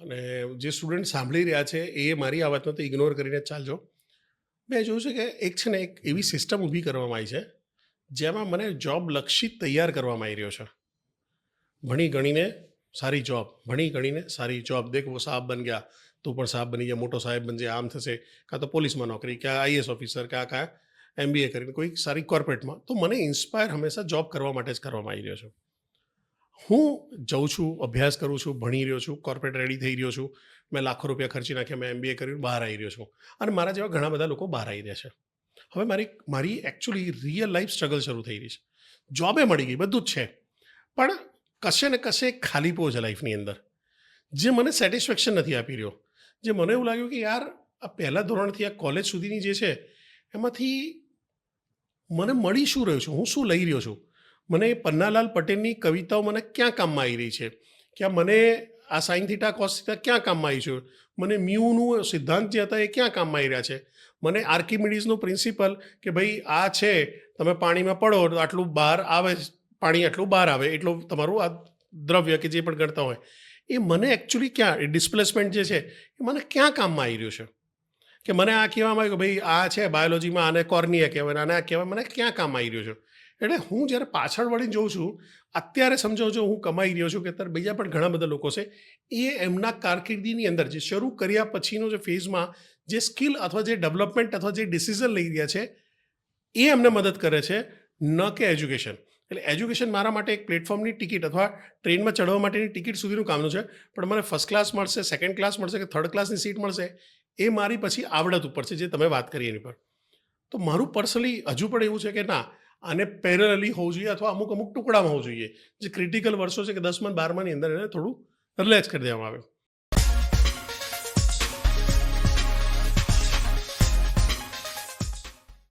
અને જે સ્ટુડન્ટ સાંભળી રહ્યા છે એ મારી આ વાતને તો ઇગ્નોર કરીને જ ચાલજો. મેં જોયું છે કે એક છે ને એક એવી સિસ્ટમ ઊભી કરવામાં આવી છે જેમાં મને જોબ લક્ષિત તૈયાર કરવામાં આવી રહ્યો છે. ભણી ગણીને સારી જોબ, ભણી ગણીને સારી જોબ, દેખ વો સાહબ બન ગયા, તું પણ સાહબ બની ગયા, મોટો સાહેબ બનજે, આમ થશે, કાં તો પોલીસમાં નોકરી, ક્યાં આઈએસ ઓફિસર, ક્યાં MBA કરીને કોઈ સારી કોર્પોરેટમાં. તો મને ઇન્સ્પાયર હંમેશા જોબ કરવા માટે જ કરવામાં આવી રહ્યો છે. હું જઉં છું, અભ્યાસ કરું છું, ભણી રહ્યો છું, કોર્પોરેટ રેડી થઈ રહ્યો છું, મેં લાખો રૂપિયા ખર્ચી નાખ્યા, મેં MBA કર્યું, બહાર આવી રહ્યો છું અને મારા જેવા ઘણા બધા લોકો બહાર આવી રહ્યા છે. હવે મારી મારી એકચ્યુઅલી રિયલ લાઈફ સ્ટ્રગલ શરૂ થઈ રહી છે. જોબે મળી ગઈ, બધું જ છે, પણ કશે ને કશે એક ખાલીપો છે લાઈફની અંદર જે મને સેટિસ્ફેક્શન નથી આપી રહ્યો. જે મને એવું લાગ્યું કે યાર આ પહેલા ધોરણથી આ કોલેજ સુધીની જે છે એમાંથી મને મળી શું રહ્યું છું, હું શું લઈ રહ્યો છું. મને પન્નાલાલ પટેલની કવિતાઓ મને ક્યાં કામમાં આવી રહી છે, ક્યાં મને આ સાઇન થીટા કોસ થીટા ક્યાં કામમાં આવી છે, મને મ્યુનું સિદ્ધાંત જે હતા એ ક્યાં કામમાં આવી રહ્યા છે, મને આર્કિમિડીઝનો પ્રિન્સિપલ કે ભાઈ આ છે, તમે પાણીમાં પડો તો આટલું બહાર આવે, પાણી આટલું બહાર આવે એટલું તમારું આ દ્રવ્ય કે જે પણ ગણતા હોય એ મને એકચ્યુઅલી ક્યાં ડિસ્પ્લેસમેન્ટ જે છે એ મને ક્યાં કામમાં આવી રહ્યું છે. કે મને આ કહેવામાં આવ્યું કે ભાઈ આ છે બાયોલોજીમાં આને કોર્નિયા કહેવાય, આને આ કહેવાય, મને ક્યાં કામ આવી રહ્યો છે. એટલે હું જ્યારે પાછળ વળીને જોઉં છું, અત્યારે સમજો છો હું કમાઈ રહ્યો છું કે અત્યારે બીજા પણ ઘણા બધા લોકો છે એ એમના કારકિર્દીની અંદર જે શરૂ કર્યા પછીનો જે ફેઝમાં જે સ્કિલ અથવા જે ડેવલપમેન્ટ અથવા જે ડિસિઝન લઈ રહ્યા છે એ અમને મદદ કરે છે, ન કે એજ્યુકેશન. એટલે એજ્યુકેશન મારા માટે એક પ્લેટફોર્મની ટિકિટ અથવા ટ્રેનમાં ચડવા માટેની ટિકિટ સુધીનું કામનું છે, પણ મને ફર્સ્ટ ક્લાસ મળશે, સેકન્ડ ક્લાસ મળશે કે થર્ડ ક્લાસની સીટ મળશે એ મારી પછી આવડત ઉપર છે, જે તમે વાત કરી એની પર. તો મારું પર્સનલી હજુ પણ એવું છે કે ના, આને પેરેલલી હોવું જોઈએ અથવા અમુક ટુકડામાં હોવું જોઈએ. જે ક્રિટિકલ વર્ષો છે કે 10મા 12માની અંદર એને થોડું રિલેક્સ કરી દેવામાં આવે.